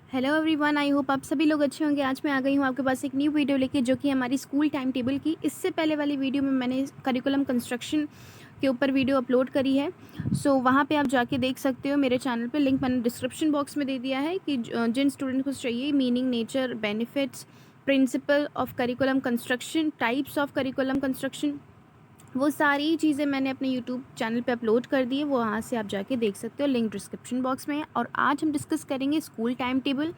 Hello everyone, I hope आप सभी लोग अच्छे होंगे। आज मैं आ गई हूँ आपके पास एक न्यू वीडियो लेके, जो कि हमारी स्कूल टाइम टेबल की। इससे पहले वाली वीडियो में मैंने करिकुलम कंस्ट्रक्शन के ऊपर वीडियो अपलोड करी है। वहाँ पे आप जाके देख सकते हो मेरे चैनल पे। लिंक मैंने डिस्क्रिप्शन बॉक्स में दे दिया है कि जिन स्टूडेंट को चाहिए meaning, nature, benefits, principle of curriculum construction, types of curriculum construction, वो सारी चीज़ें मैंने अपने यूट्यूब चैनल पे अपलोड कर दी है। वो वहाँ से आप जाके देख सकते हो, लिंक डिस्क्रिप्शन बॉक्स में है। और आज हम डिस्कस करेंगे स्कूल टाइम टेबल,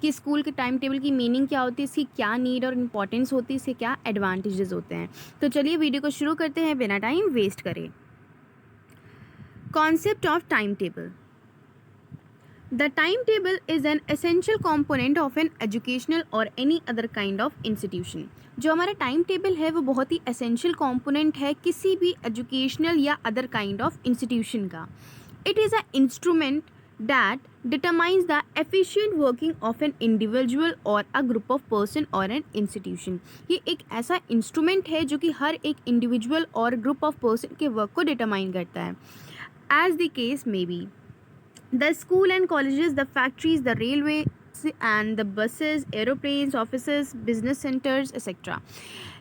कि स्कूल के टाइम टेबल की मीनिंग क्या होती है, इसकी क्या नीड और इम्पॉर्टेंस होती है, इसके क्या एडवांटेजेस होते हैं। तो चलिए वीडियो को शुरू करते हैं बिना टाइम वेस्ट करे। Concept of time table. The timetable is an essential component of an educational or any other kind of institution. जो हमारा टाइम टेबल है वो बहुत ही एसेंशियल कंपोनेंट है किसी भी एजुकेशनल या अदर काइंड ऑफ इंस्टीट्यूशन का. It is a instrument that determines the efficient working of an individual or a group of person or an institution. ये एक ऐसा इंस्ट्रूमेंट है जो कि हर एक इंडिविजुअल और ग्रुप ऑफ पर्सन के वर्क को डिटरमाइन करता है. As the case may be the school and colleges, the factories, the railways and the buses, aeroplanes, offices, business centers, etc.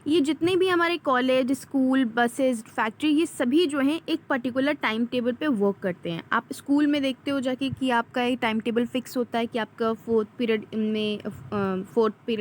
ये जितने भी हमारे कॉलेज, स्कूल, बसेस, फैक्ट्री, ये सभी जो हैं एक पर्टिकुलर टाइम टेबल पे वर्क करते हैं. आप स्कूल में देखते हो जाके कि आपका एक टाइम टेबल फिक्स होता है कि आपका फोर्थ पीरियड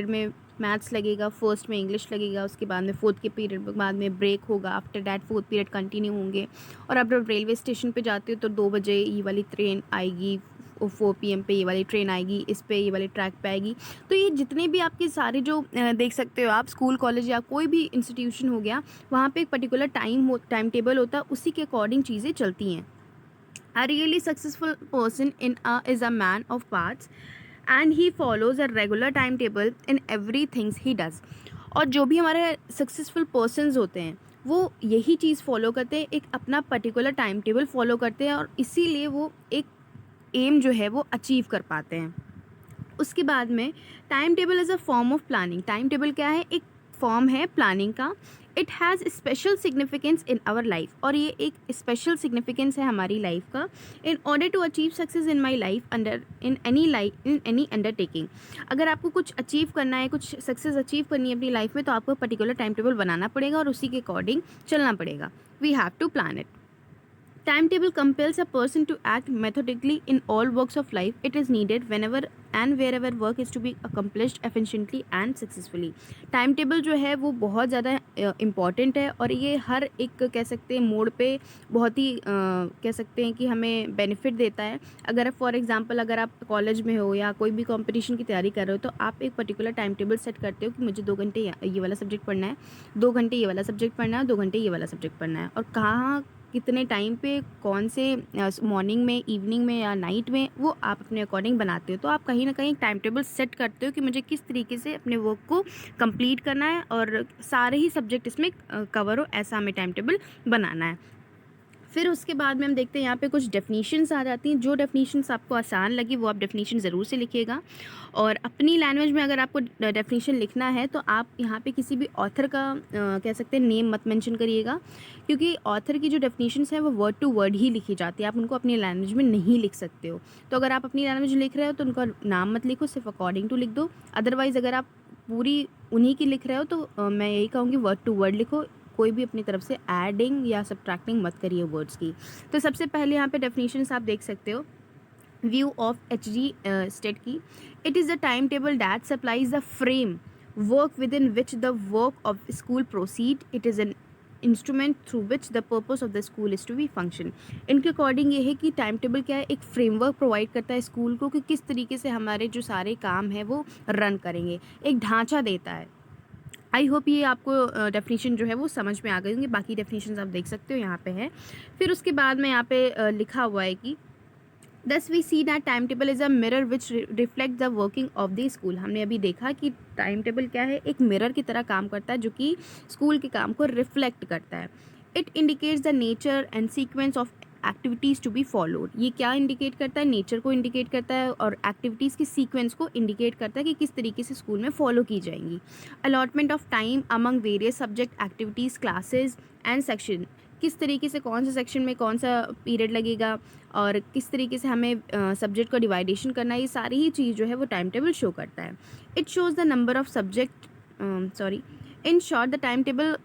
में मैथ्स लगेगा, फर्स्ट में इंग्लिश लगेगा, उसके बाद में फोर्थ के पीरियड बाद में ब्रेक होगा, after that fourth period continue होंगे. और आप जब रेलवे स्टेशन पे जाते हो तो 2 बजे ये वाली ट्रेन आएगी, 4 PM पे ये वाली ट्रेन आएगी, इस पे ये वाली ट्रैक पे आएगी. तो ये जितने भी आपके सारे जो देख सकते हो आप, स्कूल, कॉलेज या कोई भी इंस्टीट्यूशन हो गया, वहाँ पे एक पर्टिकुलर टाइम टेबल होता है, उसी के अकॉर्डिंग चीज़ें चलती हैं. A really successful person is a man of parts and he follows a regular timetable in everything he does. और जो भी हमारे सक्सेसफुल पर्सन्स होते हैं वो यही चीज़ फॉलो करते हैं, एक अपना पर्टिकुलर टाइम टेबल फॉलो करते हैं, और इसीलिए वो एक एम जो है वो अचीव कर पाते हैं. उसके बाद में time table is a form of planning. Time table क्या है? एक फॉर्म है प्लानिंग का. It has special significance in our life, और ये एक स्पेशल सिग्निफिकेंस है हमारी लाइफ का. In order to achieve success in my life in any undertaking. अगर आपको कुछ अचीव करना है, कुछ सक्सेस अचीव करनी है अपनी लाइफ में, तो आपको पर्टिकुलर टाइम टेबल बनाना पड़ेगा और उसी के अकॉर्डिंग चलना पड़ेगा. We have to plan it. Timetable compels a person to act methodically in all walks of life. It is needed whenever and wherever work is to be accomplished efficiently and successfully. Timetable जो है वो बहुत ज़्यादा important है, और ये हर एक कह सकते हैं मोड पे बहुत ही कह सकते हैं कि हमें बेनिफिट देता है. अगर फॉर एग्जांपल अगर आप कॉलेज में हो या कोई भी कंपटीशन की तैयारी कर रहे हो, तो आप एक पर्टिकुलर टाइम टेबल सेट करते हो कि मुझे 2 घंटे ये वाला सब्जेक्ट पढ़ना है, 2 घंटे ये वाला सब्जेक्ट पढ़ना है, 2 घंटे ये वाला सब्जेक्ट पढ़ना है, और कहाँ कितने टाइम पे कौन से मॉर्निंग में, इवनिंग में या नाइट में, वो आप अपने अकॉर्डिंग बनाते हो. तो आप कहीं ना कहीं टाइम टेबल सेट करते हो कि मुझे किस तरीके से अपने वर्क को कंप्लीट करना है और सारे ही सब्जेक्ट इसमें कवर हो, ऐसा हमें टाइम टेबल बनाना है. फिर उसके बाद में हम देखते हैं यहाँ पे कुछ डेफिनीशंस आ जाती हैं. जो डेफिनीशंस आपको आसान लगी वो आप डेफिनीशन ज़रूर से लिखिएगा. और अपनी लैंग्वेज में अगर आपको डेफिनीशन लिखना है तो आप यहाँ पे किसी भी ऑथर का कह सकते हैं नेम मत मेंशन करिएगा, क्योंकि ऑथर की जो डेफिनीशंस हैं वो वर्ड टू वर्ड ही लिखी जाती है. आप उनको अपनी लैंग्वेज में नहीं लिख सकते हो. तो अगर आप अपनी लैंग्वेज लिख रहे हो तो उनका नाम मत लिखो, सिर्फ अकॉर्डिंग टू लिख दो. अदरवाइज़ अगर आप पूरी उन्हीं की लिख रहे हो तो मैं यही कहूँगी वर्ड टू वर्ड लिखो. कोई भी अपनी तरफ से एडिंग या सब्ट्रैक्टिंग मत करिए वर्ड्स की. तो सबसे पहले यहाँ पे डेफिनेशंस आप देख सकते हो. व्यू ऑफ HG स्टेट की. It is the time table that supplies the frame work within which the work of school proceed. It is an instrument through which the purpose of the school is to be function. इनके according ये है कि time table क्या है, एक framework provide करता है school को कि किस तरीके से हमारे जो सारे काम हैं वो रन करेंगे, एक ढांचा देता है. आई होप ये आपको डेफिनेशन जो है वो समझ में आ गई होंगी. बाकी डेफिनेशन आप देख सकते हो यहाँ पे है. फिर उसके बाद में यहाँ पे लिखा हुआ है कि thus we see that time table is a mirror which reflect the working of the school. हमने अभी देखा कि टाइम टेबल क्या है, एक मिरर की तरह काम करता है जो कि स्कूल के काम को रिफ्लेक्ट करता है. It indicates the nature and sequence of activities to be followed. ये क्या इंडिकेट करता है? नेचर को इंडिकेट करता है और एक्टिविटीज़ के सीक्वेंस को इंडिकेट करता है कि किस तरीके से स्कूल में फॉलो की जाएंगी. Allotment of time among various subject, activities, classes and section किस तरीके से कौन से सेक्शन में कौन सा पीरियड लगेगा और किस तरीके से हमें सब्जेक्ट का डिवाइडेशन करना है, ये सारी ही चीज़ जो है वो टाइम टेबल शो करता है। It shows the number of subject in short the time table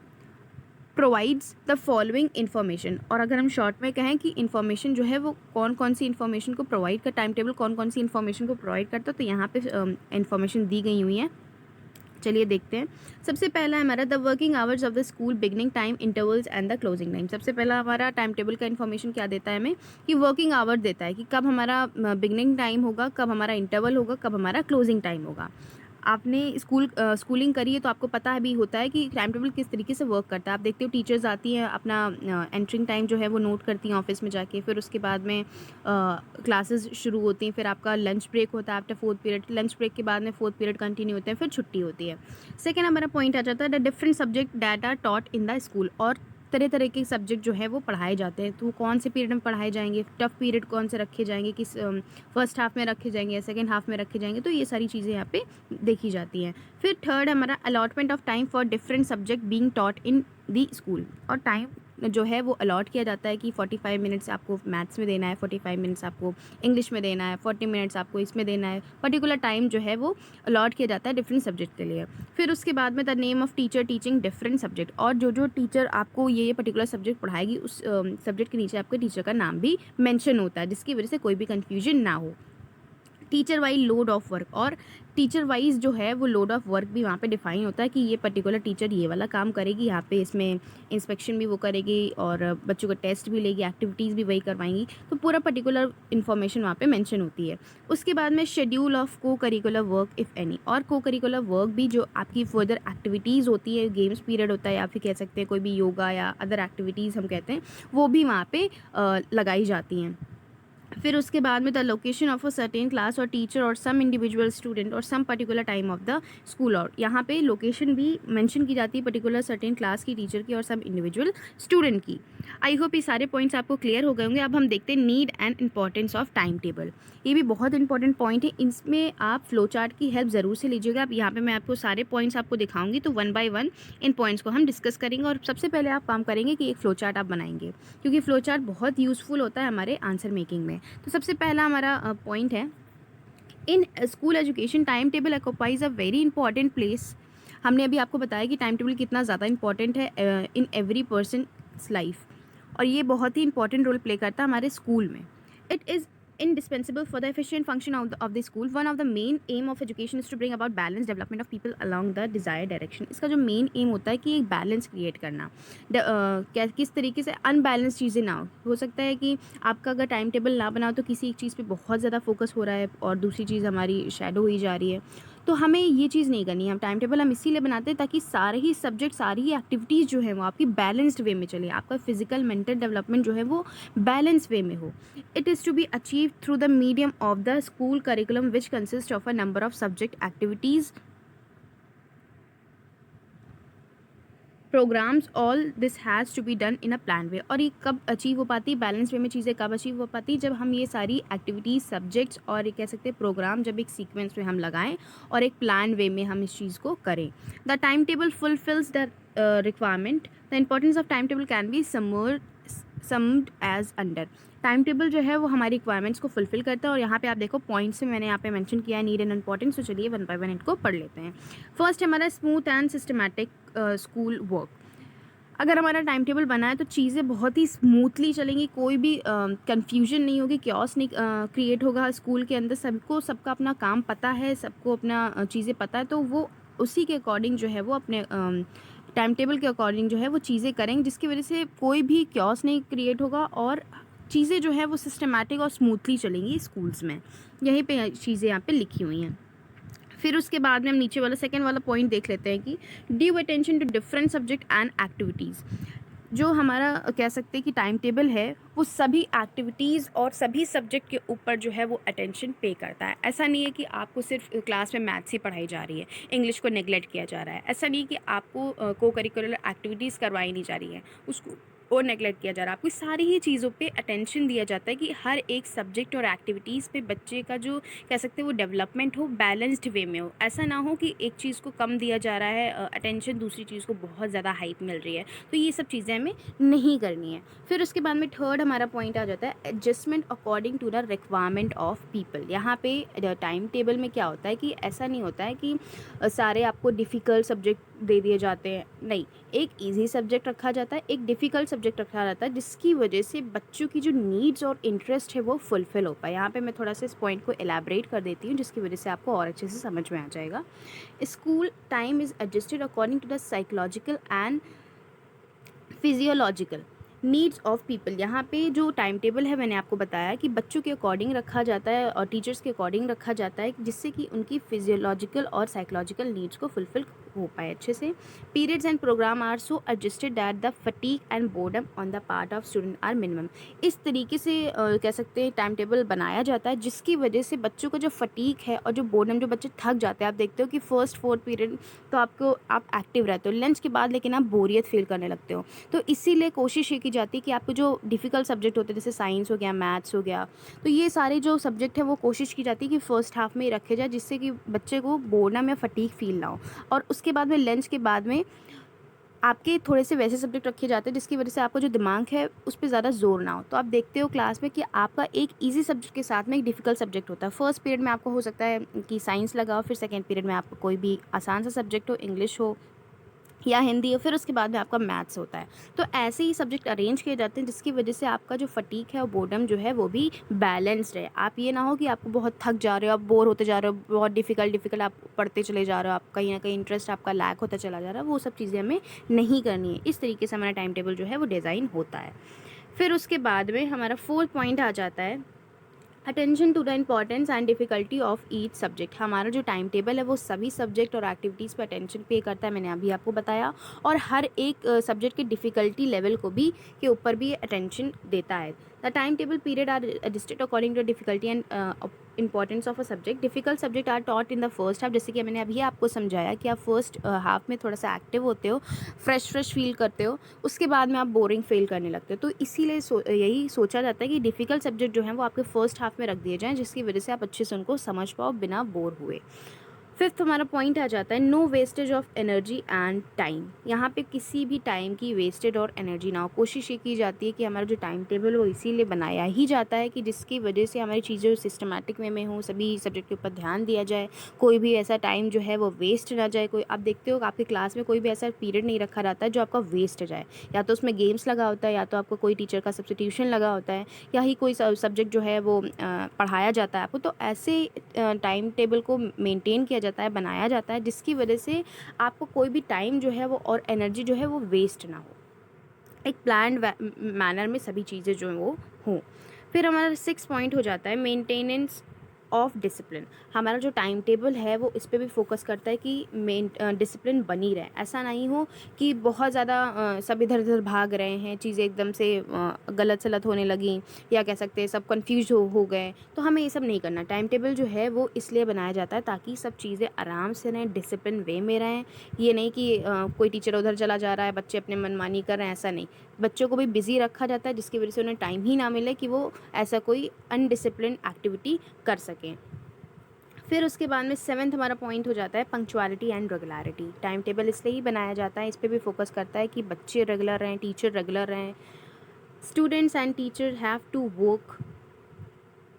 provides the following information. और अगर हम शॉर्ट में कहें कि इन्फॉर्मेशन जो है वो कौन कौन सी इन्फॉर्मेशन को प्रोवाइड कर, टाइम टेबल कौन कौन सी इन्फॉर्मेशन को प्रोवाइड करता है, तो यहाँ पे इन्फॉर्मेशन दी गई हुई है। चलिए देखते हैं। सबसे पहला है हमारा the working hours of the school, beginning time, intervals and the closing time. सबसे पहला हमारा टाइम टेबल का इन्फॉर्मेशन क्या देता है हमें कि वर्किंग आवर देता है कि कब हमारा बिगनिंग टाइम होगा, कब हमारा इंटरवल होगा, कब हमारा क्लोजिंग टाइम होगा। आपने स्कूलिंग करी है तो आपको पता है भी होता है कि टाइम टेबल किस तरीके से वर्क करता है। आप देखते हो टीचर्स आती हैं, अपना एंट्रिंग टाइम जो है वो नोट करती हैं ऑफिस में जाके, फिर उसके बाद में क्लासेस शुरू होती हैं, फिर आपका लंच ब्रेक होता है after 4th period, lunch break के बाद में 4th पीरियड कंटिन्यू होते हैं, फिर छुट्टी होती है। सेकेंड हमारा पॉइंट आ जाता है the different subject that are taught in the school. और तरह तरह के सब्जेक्ट जो है वो पढ़ाए जाते हैं, तो वो कौन से पीरियड में पढ़ाए जाएंगे, टफ पीरियड कौन से रखे जाएंगे, किस फर्स्ट हाफ में रखे जाएंगे या सेकेंड हाफ में रखे जाएंगे, तो ये सारी चीज़ें यहाँ पे देखी जाती हैं। फिर थर्ड हमारा allotment of time for different subject being taught in the school. और टाइम जो है वो अलॉट किया जाता है कि 45 मिनट्स आपको मैथ्स में देना है, 45 मिनट्स आपको इंग्लिश में देना है, 40 मिनट्स आपको इसमें देना है। पर्टिकुलर टाइम जो है वो अलॉट किया जाता है डिफरेंट सब्जेक्ट के लिए। फिर उसके बाद में the name of teacher teaching different subject. और जो जो टीचर आपको ये पर्टिकुलर सब्जेक्ट पढ़ाएगी उस सब्जेक्ट के नीचे आपके टीचर का नाम भी मेंशन होता है, जिसकी वजह से कोई भी कन्फ्यूजन ना हो। Teacher wise load of work, और टीचर वाइज जो है वो लोड ऑफ वर्क भी वहाँ पे डिफाइन होता है कि ये पर्टिकुलर टीचर ये वाला काम करेगी, यहाँ पे इसमें इंस्पेक्शन भी वो करेगी और बच्चों का टेस्ट भी लेगी, एक्टिविटीज़ भी वही करवाएंगी, तो पूरा पर्टिकुलर इन्फॉर्मेशन वहाँ पे मेंशन होती है। उसके बाद में शेड्यूल ऑफ को करिकुलर वर्क इफ़ एनी। और को करिकुलर वर्क भी जो आपकी फर्दर एक्टिविटीज़ होती है, गेम्स पीरियड होता है या फिर कह सकते हैं कोई भी योगा या अदर एक्टिविटीज़ हम कहते हैं, वो भी वहाँ पे लगाई जाती हैं। फिर उसके बाद में the location of a certain class और टीचर और सम इंडिविजुअल स्टूडेंट और some particular time of the school. और यहाँ पे लोकेशन भी मेंशन की जाती है पर्टिकुलर सर्टेन क्लास की, टीचर की और सम इंडिविजुअल स्टूडेंट की। आई होप ये सारे पॉइंट्स आपको क्लियर हो गए होंगे। अब हम देखते हैं need and importance of time table. ये भी बहुत इंपॉर्टेंट पॉइंट है, इसमें आप फ्लो चार्ट की हेल्प ज़रूर से लीजिएगा। अब यहाँ पे मैं आपको सारे पॉइंट्स आपको दिखाऊंगी, तो 1 बाय 1 इन पॉइंट्स को हम डिस्कस करेंगे। और सबसे पहले आप काम करेंगे कि एक फ्लो चार्ट आप बनाएंगे, क्योंकि फ्लो चार्ट बहुत यूज़फुल होता है हमारे आंसर मेकिंग में। तो सबसे पहला हमारा पॉइंट है, in school education time table occupies a very important place. हमने अभी आपको बताया कि टाइम टेबल कितना ज़्यादा इंपॉर्टेंट है इन एवरी पर्सनस लाइफ, और ये बहुत ही इंपॉर्टेंट रोल प्ले करता है हमारे स्कूल में। It is indispensable for the efficient function of the school. One of the main aim of education is to bring about balanced development of people along the desired direction. इसका जो main M होता है कि एक balance create करना, किस तरीके से अनबैलेंस चीज़ें ना हो सकता है कि आपका अगर टाइम टेबल ना बनाओ तो किसी एक चीज़ पे बहुत ज़्यादा फोकस हो रहा है और दूसरी चीज़ हमारी शैडो हुई जा रही है, तो हमें ये चीज़ नहीं करनी है। हम टाइम टेबल हम इसीलिए बनाते हैं ताकि सारे ही सब्जेक्ट, सारी ही एक्टिविटीज़ जो है वो आपकी बैलेंस्ड वे में चले, आपका फिजिकल मेंटल डेवलपमेंट जो है वो बैलेंस वे में हो। It is to be achieved through the medium of the school curriculum, which consists of a number of subject activities, programmes. All this has to be done in a plan way. और ये कब achieve हो पाती है, balance way में चीज़ें कब achieve हो पाती है, जब हम ये सारी एक्टिविटीज़, सब्जेक्ट्स और ये कह सकते हैं प्रोग्राम जब एक सीक्वेंस में हम लगाएं और एक प्लान वे में हम इस चीज़ को करें। The time table fulfils the requirement. The importance of time table can be summed as under. Time table जो है वो हमारी रिक्वायरमेंट्स को फुलफिल करता है, और यहाँ पे आप देखो पॉइंट्स में मैंने यहाँ पे मेंशन किया है नीड एंड इंपॉर्टेंस। तो चलिए 1 बाय 1 इनको पढ़ लेते हैं। फर्स्ट हमारा smooth and systematic school work. अगर हमारा टाइम टेबल बना है तो चीज़ें बहुत ही स्मूथली चलेंगी, कोई भी कन्फ्यूजन नहीं होगी, क्योस नहीं क्रिएट होगा स्कूल के अंदर। सबको सबका अपना काम पता है, सबको अपना चीज़ें पता है, तो वो उसी के अकॉर्डिंग जो है वो अपने टाइम टेबल के अकॉर्डिंग जो है वो चीज़ें करेंगे, जिसकी वजह से कोई भी क्योस नहीं क्रिएट होगा और चीज़ें जो है वो सिस्टमैटिक और स्मूथली चलेंगी स्कूल्स में। यहीं पे चीज़ें यहाँ पे लिखी हुई हैं। फिर उसके बाद में हम नीचे वाला सेकंड वाला पॉइंट देख लेते हैं कि due attention to different subject and activities. जो हमारा कह सकते हैं कि टाइम टेबल है वो सभी एक्टिविटीज़ और सभी सब्जेक्ट के ऊपर जो है वो अटेंशन पे करता है। ऐसा नहीं है कि आपको सिर्फ क्लास में मैथ्स ही पढ़ाई जा रही है, इंग्लिश को नेगलेक्ट किया जा रहा है। ऐसा नहीं कि आपको को करिकुलर एक्टिविटीज़ करवाई नहीं जा रही है, उसको और नेगलेक्ट किया जा रहा है। आपको सारी ही चीज़ों पे अटेंशन दिया जाता है कि हर एक सब्जेक्ट और एक्टिविटीज़ पे बच्चे का जो कह सकते हैं वो डेवलपमेंट हो, बैलेंस्ड वे में हो। ऐसा ना हो कि एक चीज़ को कम दिया जा रहा है अटेंशन, दूसरी चीज़ को बहुत ज़्यादा हाइप मिल रही है। तो ये सब चीज़ें हमें नहीं करनी है। फिर उसके बाद में थर्ड हमारा पॉइंट आ जाता है adjustment according to the requirement of people. यहाँ पे टाइम टेबल में क्या होता है कि ऐसा नहीं होता है कि सारे आपको डिफ़िकल्ट सब्जेक्ट दे दिए जाते हैं, नहीं, एक इजी सब्जेक्ट रखा जाता है, एक डिफ़िकल्ट सब्जेक्ट रखा जाता है, जिसकी वजह से बच्चों की जो नीड्स और इंटरेस्ट है वो फुलफ़िल हो पाए। यहाँ पे मैं थोड़ा सा इस पॉइंट को एलैबोरेट कर देती हूँ, जिसकी वजह से आपको और अच्छे से समझ में आ जाएगा। School time is adjusted according to the psychological and physiological needs of people. यहाँ पे जो टाइम टेबल है मैंने आपको बताया कि बच्चों के अकॉर्डिंग रखा जाता है और टीचर्स के अकॉर्डिंग रखा जाता है, जिससे कि उनकी फिजियोलॉजिकल और साइकोलॉजिकल नीड्स को फुलफ़िल हो पाए अच्छे से। Periods and programme are so adjusted that the fatigue and boredom on the part of student are minimum. इस तरीके से कह सकते हैं टाइम टेबल बनाया जाता है, जिसकी वजह से बच्चों का जो फटीग है और जो बोर्डम, जो बच्चे थक जाते हैं, आप देखते हो कि फर्स्ट 4 पीरियड तो आप एक्टिव रहते हो, लंच के बाद लेकिन आप बोरियत फील करने लगते हो। तो इसीलिए कोशिश ये की जाती है कि आपको जो डिफ़िकल्ट सब्जेक्ट होते हैं, जैसे साइंस हो गया, मैथ्स हो गया, तो ये सारे जो सब्जेक्ट है वो कोशिश की जाती है कि फ़र्स्ट हाफ में ही रखे जाए, जिससे कि बच्चे को बोर्डम या फटीग फील ना हो। और उसके बाद में लंच के बाद में आपके थोड़े से वैसे सब्जेक्ट रखे जाते हैं जिसकी वजह से आपका जो दिमाग है उस पे ज़्यादा जोर ना हो। तो आप देखते हो क्लास में कि आपका एक ईजी सब्जेक्ट के साथ में एक डिफ़िकल्ट सब्जेक्ट होता है। फर्स्ट पीरियड में आपको हो सकता है कि साइंस लगा हो, फिर सेकंड पीरियड में आपको कोई भी आसान सा सब्जेक्ट हो, इंग्लिश हो या हिंदी हो, फिर उसके बाद में आपका मैथ्स होता है। तो ऐसे ही सब्जेक्ट अरेंज किए जाते हैं, जिसकी वजह से आपका जो फटीग है और बोर्डम जो है वो भी बैलेंस्ड है। आप ये ना हो कि आपको बहुत थक जा रहे हो, आप बोर होते जा रहे हो, बहुत डिफ़िकल्ट आप पढ़ते चले जा रहे हो, आप कहीं ना कहीं इंटरेस्ट आपका लैक होता चला जा रहा है, वो सब चीज़ें हमें नहीं करनी है। इस तरीके से हमारा टाइम टेबल जो है वो डिज़ाइन होता है। फिर उसके बाद में हमारा फोर्थ पॉइंट आ जाता है attention to the importance and difficulty of each subject. हमारा जो टाइम टेबल है वो सभी सब्जेक्ट और एक्टिविटीज़ पर अटेंशन पे करता है, मैंने अभी आपको बताया, और हर एक सब्जेक्ट के डिफ़िकल्टी लेवल को भी के ऊपर भी अटेंशन देता है। The time table period are adjusted according to difficulty and importance of a subject. Difficult subject are taught in the first half, जैसे कि मैंने अभी आपको समझाया कि आप फर्स्ट हाफ में थोड़ा सा एक्टिव होते हो, फ्रेश फील करते हो, उसके बाद में आप बोरिंग फील करने लगते हो। तो इसीलिए यही सोचा जाता है कि डिफ़िकल्ट सब्जेक्ट जो हैं वो आपके फर्स्ट हाफ में रख दिए जाएँ, जिसकी वजह से आप अच्छे से उनको समझ पाओ बिना बोर हुए। फिफ्थ हमारा पॉइंट आ जाता है no wastage of energy and time. यहाँ पे किसी भी टाइम की वेस्टेड और एनर्जी ना हो। कोशिश ये की जाती है कि हमारा जो टाइम टेबल वो इसीलिए बनाया ही जाता है कि जिसकी वजह से हमारी चीज़ें सिस्टमेटिक वे में हो, सभी सब्जेक्ट के ऊपर ध्यान दिया जाए, कोई भी ऐसा टाइम जो है वो वेस्ट ना जाए। कोई आप देखते हो आपकी क्लास में कोई भी ऐसा पीरियड नहीं रखा रहता है जो आपका वेस्ट जाए, या तो उसमें गेम्स लगा होता है, या तो आपको कोई टीचर का सब्स्टिट्यूशन लगा होता है, या ही कोई सब्जेक्ट जो है वो पढ़ाया जाता है आपको। तो ऐसे टाइम टेबल को मेंटेन किया जाता है, बनाया जाता है, जिसकी वजह से आपको कोई भी टाइम जो है वो और एनर्जी जो है वो वेस्ट ना हो, एक प्लान्ड मैनर में सभी चीज़ें जो हैं वो हों। फिर हमारा 6 पॉइंट हो जाता है मेंटेनेंस ऑफ डिसिप्लिन। हमारा जो टाइम टेबल है वो इस पे भी फोकस करता है कि डिसिप्लिन बनी रहे। ऐसा नहीं हो कि बहुत ज़्यादा सब इधर उधर भाग रहे हैं, चीज़ें एकदम से गलत सलत होने लगी, या कह सकते हैं सब कंफ्यूज हो गए। तो हमें ये सब नहीं करना। टाइम टेबल जो है वो इसलिए बनाया जाता है ताकि सब चीज़ें आराम से रहें, डिसिप्लिन वे में रहें। ये नहीं कि कोई टीचर उधर चला जा रहा है, बच्चे अपने मनमानी कर रहे हैं, ऐसा नहीं। बच्चों को भी बिज़ी रखा जाता है, जिसकी वजह से उन्हें टाइम ही ना मिले कि वो ऐसा कोई अनडिसिप्लिन एक्टिविटी कर सकें। फिर उसके बाद में 7th हमारा पॉइंट हो जाता है punctuality and regularity. Time table इसलिए ही बनाया जाता है, इस पर भी फोकस करता है कि बच्चे रेगुलर रहें, टीचर रेगुलर रहें। Students and teacher have to work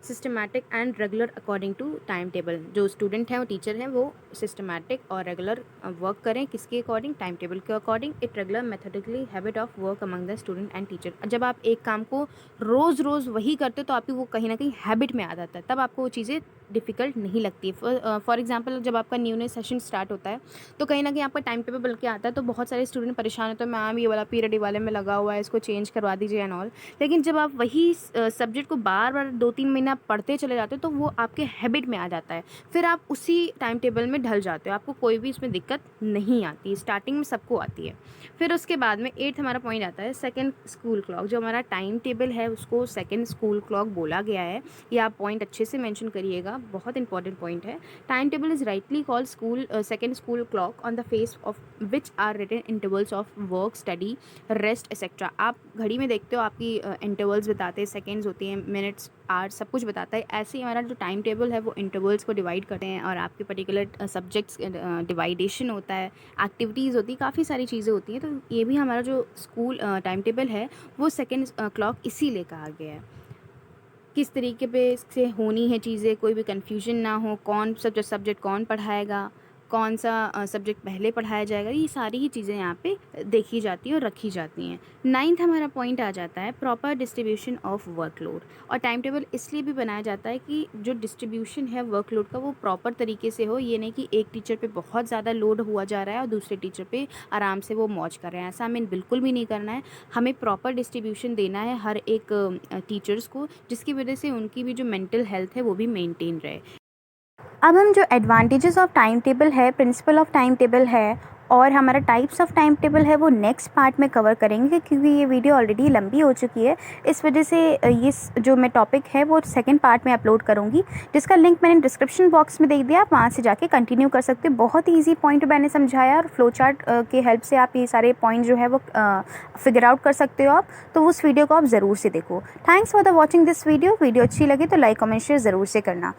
systematic and regular according to time table. जो स्टूडेंट हैं, वो टीचर हैं, वो सिस्टमैटिक और रेगुलर वर्क करें, किसके अकॉर्डिंग, टाइम टेबल के according. It regular methodically habit of work among the student and teacher. जब आप एक काम को रोज़ वही करते हो तो आपकी वो कहीं ना कहीं हैबिट में आ जाता है, तब आपको वो चीज़ें डिफ़िकल्ट नहीं लगती है। फॉर एग्जाम्पल, जब आपका न्यू सेशन स्टार्ट होता है तो कहीं ना कहीं आपका टाइम टेबल बन के आता है, तो बहुत सारे स्टूडेंट परेशान होते हैं, मैम ये वाला पीरियड ये वाले में लगा हुआ है, इसको चेंज करवा दीजिए एंड ऑल। लेकिन जब आप वही सब्जेक्ट को बार बार 2-3 महीना पढ़ते चले जाते हो तो वो आपके हैबिट में आ जाता है, फिर आप उसी टाइम टेबल में ढल जाते हो, आपको कोई भी इसमें दिक्कत नहीं आती। स्टार्टिंग में सबको आती है। फिर उसके बाद में 8th हमारा पॉइंट आता है सेकंड स्कूल क्लॉक। जो हमारा टाइम टेबल है उसको सेकंड स्कूल क्लॉक बोला गया है, ये आप पॉइंट अच्छे से मेंशन करिएगा, बहुत इंपॉर्टेंट पॉइंट है। Time table is rightly called school second school clock on the face of which are written intervals of work, study, rest etcetera. आप घड़ी में देखते हो आपकी इंटरवल्स बताते हैं, सेकेंड्स होती हैं, मिनट्स, आवर्स, सब कुछ बताता है। ऐसे ही हमारा जो टाइम टेबल है वो इंटरवल्स को डिवाइड करते हैं और आपके पर्टिकुलर सब्जेक्ट्स डिवाइडेशन होता है, एक्टिविटीज़ होती है, काफ़ी सारी चीज़ें होती हैं। तो ये भी हमारा जो स्कूल टाइम टेबल है वो सेकेंड क्लॉक इसीलिए कहा गया है। किस तरीके पे से होनी है चीज़ें, कोई भी कन्फ्यूजन ना हो, कौन सा जो सब्जेक्ट कौन पढ़ाएगा, कौन सा सब्जेक्ट पहले पढ़ाया जाएगा, ये सारी ही चीज़ें यहाँ पे देखी जाती हैं और रखी जाती हैं। 9th हमारा पॉइंट आ जाता है प्रॉपर डिस्ट्रीब्यूशन ऑफ वर्कलोड। और टाइम टेबल इसलिए भी बनाया जाता है कि जो डिस्ट्रीब्यूशन है वर्कलोड का वो प्रॉपर तरीके से हो। ये नहीं कि एक टीचर पे बहुत ज़्यादा लोड हुआ जा रहा है और दूसरे टीचर पे आराम से वो मौज कर रहे हैं, ऐसा हमें बिल्कुल भी नहीं करना है। हमें प्रॉपर डिस्ट्रीब्यूशन देना है हर एक टीचर्स को, जिसकी वजह से उनकी भी जो मेंटल हेल्थ है वो भी मेंटेन रहे। अब हम जो एडवांटेजेस ऑफ टाइम टेबल है, प्रिंसिपल ऑफ टाइम टेबल है और हमारा टाइप्स ऑफ टाइम टेबल है वो नेक्स्ट पार्ट में कवर करेंगे, क्योंकि ये वीडियो ऑलरेडी लंबी हो चुकी है। इस वजह से ये जो मैं टॉपिक है वो सेकंड पार्ट में अपलोड करूँगी, जिसका लिंक मैंने डिस्क्रिप्शन बॉक्स में दे दिया। आप वहाँ से जाके कंटिन्यू कर सकते हो। बहुत ही ईजी पॉइंट मैंने समझाया और फ्लो चार्ट के हेल्प से आप ये सारे पॉइंट जो है वो फिगर आउट कर सकते हो आप। तो उस वीडियो को आप ज़रूर से देखो। Thanks for the watching this video. Video अच्छी लगी तो लाइक कमेंट शेयर ज़रूर से करना।